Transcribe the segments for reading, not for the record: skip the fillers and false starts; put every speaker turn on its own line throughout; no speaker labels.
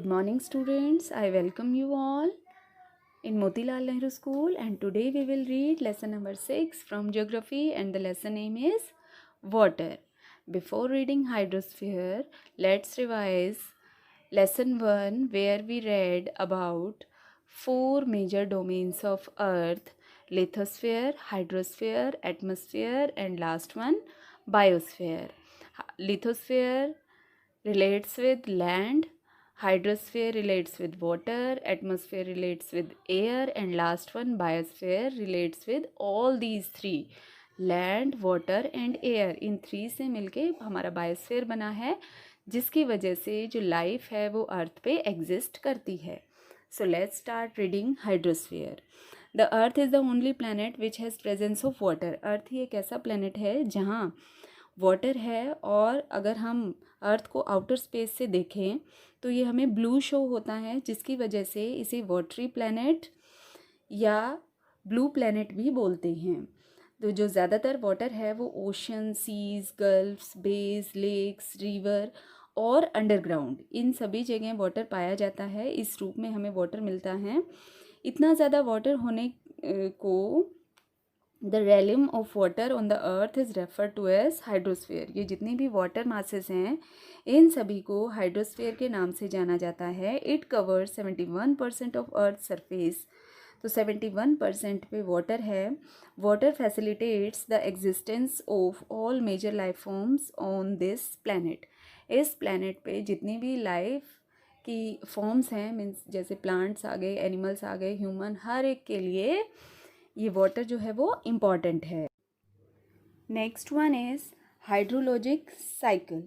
Good morning students, I welcome you all in Motilal Nehru School, and today we will read lesson number 6 from geography, and the lesson name is water. Before reading hydrosphere, let's revise lesson 1 where we read about 4 major domains of earth: lithosphere, hydrosphere, atmosphere, and last one biosphere. Lithosphere relates with land, hydrosphere relates with water, atmosphere relates with air, and last one biosphere relates with all these three: land, water and air. In three से मिलके हमारा biosphere बना है, जिसकी वजह से जो life है वो अर्थ पे एग्जिस्ट करती है. So let's start reading hydrosphere. The earth is the only planet which has presence of water. Earth ही एक ऐसा प्लैनेट है जहाँ वाटर है, और अगर हम अर्थ को आउटर स्पेस से देखें तो ये हमें ब्लू शो होता है, जिसकी वजह से इसे वाटरी प्लैनेट या ब्लू प्लैनेट भी बोलते हैं. तो जो ज़्यादातर वाटर है वो ocean, seas, gulfs, bays, lakes, river और अंडरग्राउंड, इन सभी जगह वाटर पाया जाता है. इस रूप में हमें वाटर मिलता है. इतना ज़्यादा वाटर होने को the realm of water on the earth is refer to as hydrosphere. ये जितनी भी वाटर मासेस हैं इन सभी को हाइड्रोस्फीयर के नाम से जाना जाता है. It covers 71% of earth surface. तो 71% पे वाटर है. Water facilitates the existence of all major life forms on this planet. इस प्लैनेट पे जितनी भी लाइफ की फॉर्म्स हैं, मीन्स जैसे प्लांट्स आ गए, एनिमल्स आ गए, ह्यूमन, हर एक के लिए ये वाटर जो है वो इम्पॉर्टेंट है. Next one is hydrologic cycle.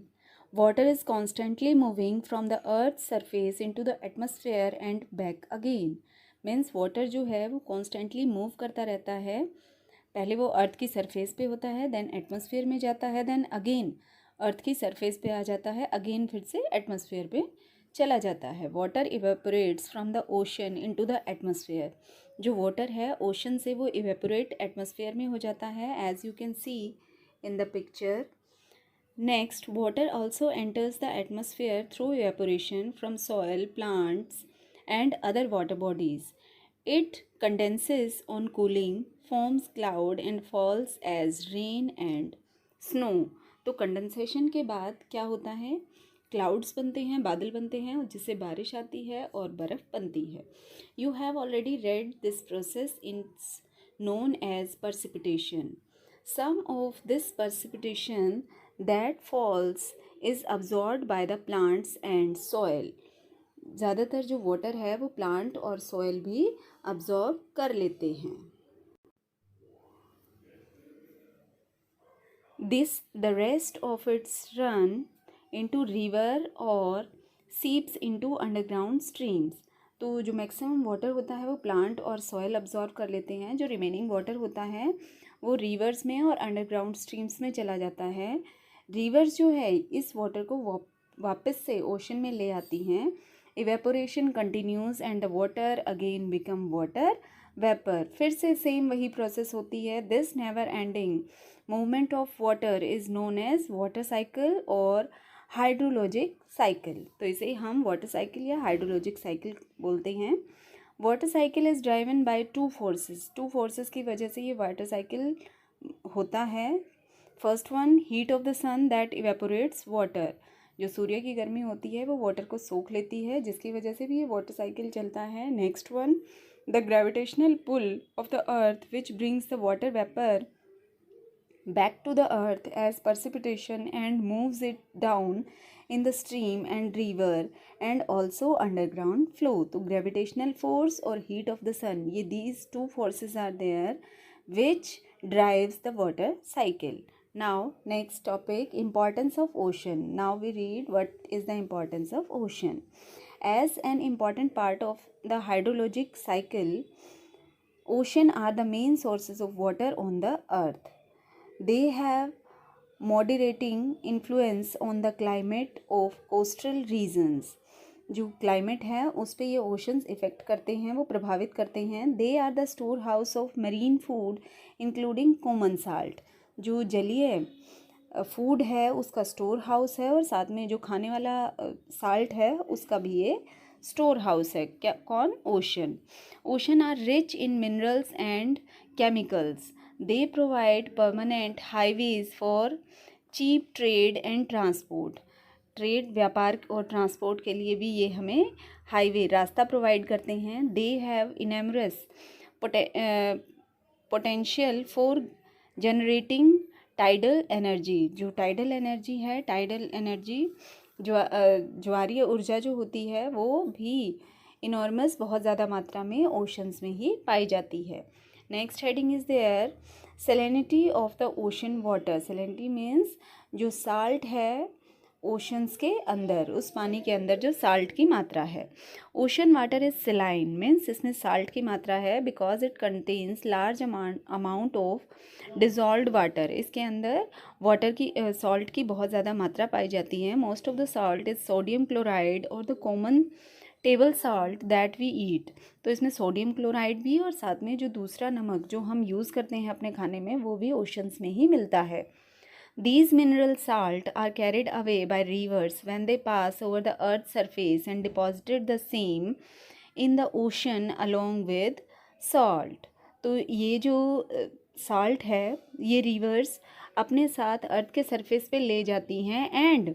Water is constantly moving from the earth surface into the atmosphere and back again. Means water जो है वो कॉन्स्टेंटली मूव करता रहता है. पहले वो अर्थ की सरफेस पे होता है, देन एटमॉस्फेयर में जाता है, देन अगेन अर्थ की सरफेस पे आ जाता है, अगेन फिर से एटमॉस्फेयर पे चला जाता है. Water evaporates from the ocean into the atmosphere. जो वाटर है ओशन से वो इवेपोरेट एटमॉस्फेयर में हो जाता है, as you can see in the picture. Next, water also enters the atmosphere through evaporation from soil, plants and other water bodies. It condenses on cooling, forms cloud and falls as rain and snow. तो condensation के बाद क्या होता है, clouds बनते हैं, बादल बनते हैं, जिससे बारिश आती है और बर्फ़ बनती है. You have already read this process in known as precipitation. Some of this precipitation that falls is absorbed by the plants and soil. ज़्यादातर जो वाटर है वो प्लांट और सॉइल भी अब्जॉर्ब कर लेते हैं. This the rest of its run into river और सीप्स इनटू अंडरग्राउंड स्ट्रीम्स. तो जो मैक्सिमम वाटर होता है वो प्लांट और सॉइल अब्जॉर्ब कर लेते हैं. जो रिमेनिंग वाटर होता है वो रिवर्स में और अंडरग्राउंड स्ट्रीम्स में चला जाता है. रिवर्स जो है इस वाटर को वापस से ओशन में ले आती हैं. Evaporation continues and the water again become water vapour. फिर से सेम वही प्रोसेस होती है. This never ending movement of water is known as water cycle और हाइड्रोलॉजिक साइकिल. तो इसे हम वाटर साइकिल या हाइड्रोलॉजिक साइकिल बोलते हैं. Water cycle is driven by two forces की वजह से ये वाटर साइकिल होता है. First one, heat of the sun that evaporates water. जो सूर्य की गर्मी होती है वो वाटर को सोख लेती है, जिसकी वजह से भी ये वाटर साइकिल चलता है. Next one, the gravitational pull of the earth which brings the water vapour back to the earth as precipitation and moves it down in the stream and river and also underground flow. तो gravitational force और heat of the sun, ये these two forces are there which drives the water cycle. Now next topic, importance of ocean. Now we read what is the importance of ocean. As an important part of the hydrologic cycle, ocean are the main sources of water on the earth. They have moderating influence on the climate of coastal regions. जो climate है उस पर ये oceans effect करते हैं, वो प्रभावित करते हैं. They are the store house of marine food including common salt. जो जलीय फूड है उसका स्टोर हाउस है, और साथ में जो खाने वाला साल्ट है उसका भी ये स्टोर हाउस है। क्या कौन? Ocean. Ocean are rich in minerals and chemicals. They provide permanent highways for cheap trade and transport. Trade, व्यापार और ट्रांसपोर्ट के लिए भी ये हमें हाईवे, रास्ता प्रोवाइड करते हैं। They have enormous potential for generating tidal energy. जो टाइडल एनर्जी है, टाइडल एनर्जी ज्वारीय ऊर्जा जो होती है वो भी इनॉर्मस, बहुत ज़्यादा मात्रा में ओशंस में ही पाई जाती है। Next heading is there salinity of the ocean water. Salinity means जो साल्ट है ओशंस के अंदर, उस पानी के अंदर जो साल्ट की मात्रा है। ओशन वाटर इज सेलाइन मीन्स इसमें साल्ट की मात्रा है because it contains large amount of dissolved water. इसके अंदर वाटर की सॉल्ट की बहुत ज़्यादा मात्रा पाई जाती है। Most of the salt is sodium chloride और the common table salt that we eat. तो इसमें सोडियम क्लोराइड भी और साथ में जो दूसरा नमक जो हम यूज़ करते हैं अपने खाने में वो भी ओशंस में ही मिलता है। These mineral salt are carried away by rivers when they pass over the earth's surface and deposited the same in the ocean along with salt. तो ये जो salt है ये rivers अपने साथ अर्थ के सरफेस पे ले जाती हैं एंड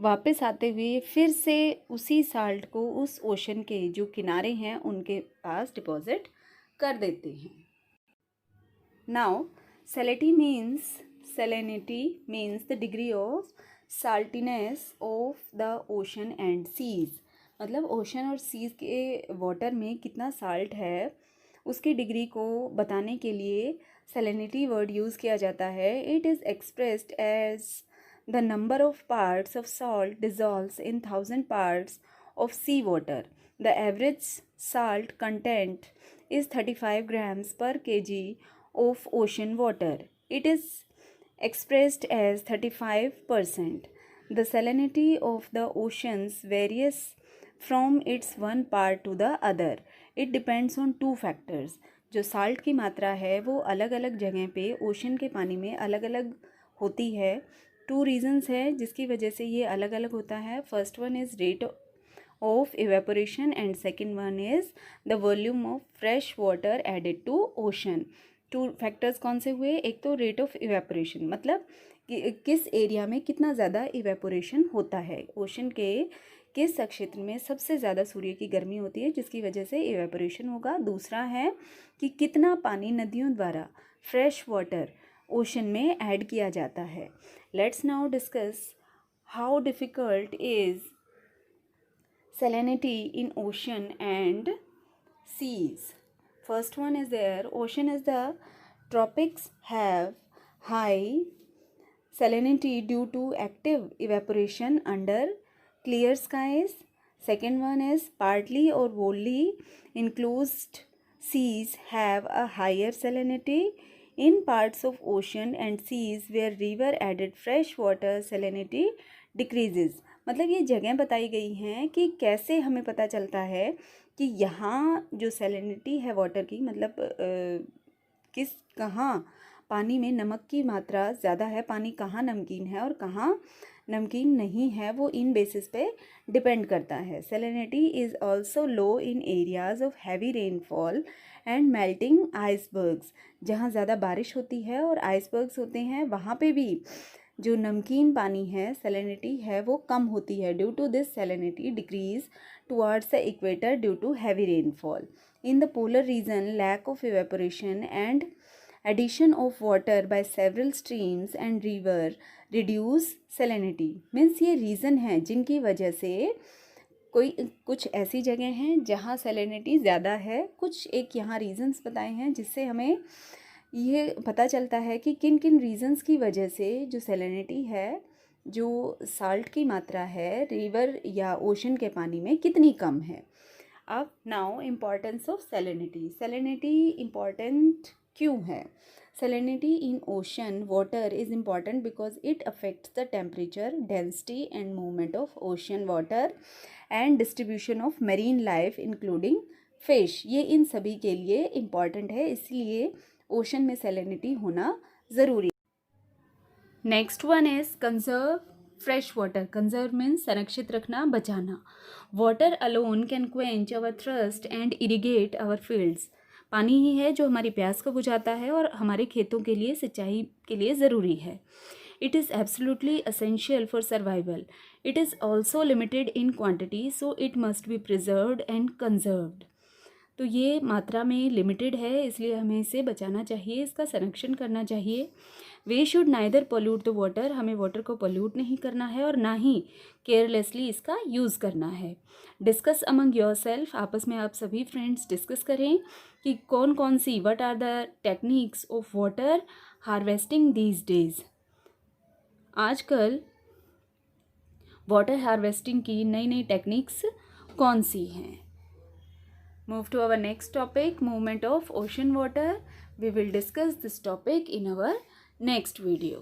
वापस आते हुए फिर से उसी साल्ट को उस ओशन के जो किनारे हैं उनके पास डिपॉजिट कर देते हैं। Now salinity means the degree of saltiness of the ocean and seas। मतलब ओशन और सीज के वाटर में कितना साल्ट है उसकी डिग्री को बताने के लिए salinity वर्ड यूज़ किया जाता है। It is expressed as the number of parts of salt dissolves in 1000 parts of sea water. The average salt content is 35 grams per kg of ocean water. It is expressed as 35%. The salinity of the oceans varies from its one part to the other. It depends on two factors. जो salt की मात्रा है वो अलग अलग जगह पे ocean के पानी में अलग अलग होती है। टू रीजंस है जिसकी वजह से ये अलग अलग होता है। First one is rate of evaporation and second one is the volume of fresh water added to ocean. Two factors कौन से हुए? एक तो रेट ऑफ इवेपोरेशन, मतलब किस एरिया में कितना ज़्यादा इवेपोरेशन होता है, ओशन के किस क्षेत्र में सबसे ज़्यादा सूर्य की गर्मी होती है जिसकी वजह से इवेपोरेशन होगा। दूसरा है कि कितना पानी नदियों द्वारा फ्रेश वाटर ओशन में ऐड किया जाता है। Let's now discuss how difficult is salinity in ocean and seas. First one is there, ocean is the tropics have high salinity due to active evaporation under clear skies. Second one is partly or wholly enclosed seas have a higher salinity. In parts of ocean and seas where river added fresh water salinity decreases. मतलब ये जगह बताई गई हैं कि कैसे हमें पता चलता है कि यहाँ जो सैलिनिटी है वाटर की, मतलब कहाँ पानी में नमक की मात्रा ज़्यादा है, पानी कहाँ नमकीन है और कहाँ नमकीन नहीं है, वो इन बेसिस पे डिपेंड करता है। Salinity is also low in areas of heavy rainfall and melting icebergs. जहाँ ज़्यादा बारिश होती है और आइसबर्ग्स होते हैं वहाँ पे भी जो नमकीन पानी है, सैलिनिटी है, वो कम होती है। Due to this salinity decrease towards the equator due to heavy rainfall. In the polar region lack of evaporation and addition of water by several streams and river reduce salinity. Means ये reason है जिनकी वजह से कुछ ऐसी जगह हैं जहाँ सैलिनिटी ज़्यादा है। कुछ एक यहाँ रीजंस बताए हैं जिससे हमें ये पता चलता है कि किन किन रीजंस की वजह से जो सैलिनिटी है, जो साल्ट की मात्रा है रिवर या ओशन के पानी में कितनी कम है। अब now importance of salinity. Salinity important क्यों है? Salinity in ocean water is important because it affects the temperature, density and movement of ocean water and distribution of marine life including fish. ये इन सभी के लिए important है, इसलिए ocean में salinity होना ज़रूरी। Next one is conserve fresh water, conserve means संरक्षित रखना, बचाना. Water alone can quench our thirst and irrigate our fields. पानी ही है जो हमारी प्यास को बुझाता है और हमारे खेतों के लिए सिंचाई के लिए ज़रूरी है. It is absolutely essential for survival. It is also limited in quantity, so it must be preserved and conserved. तो ये मात्रा में लिमिटेड है, इसलिए हमें इसे बचाना चाहिए, इसका संरक्षण करना चाहिए. We should neither pollute the water, हमें वाटर को पोल्यूट नहीं करना है और ना ही केयरलेसली इसका यूज़ करना है. डिस्कस अमंग योर सेल्फ, आपस में आप सभी फ्रेंड्स डिस्कस करें कि कौन कौन सी, what are the techniques of water harvesting these days. आजकल वाटर हार्वेस्टिंग की नई नई टेक्निक्स कौन सी हैं. Move to our next topic, movement of ocean water. We will discuss this topic in our next video.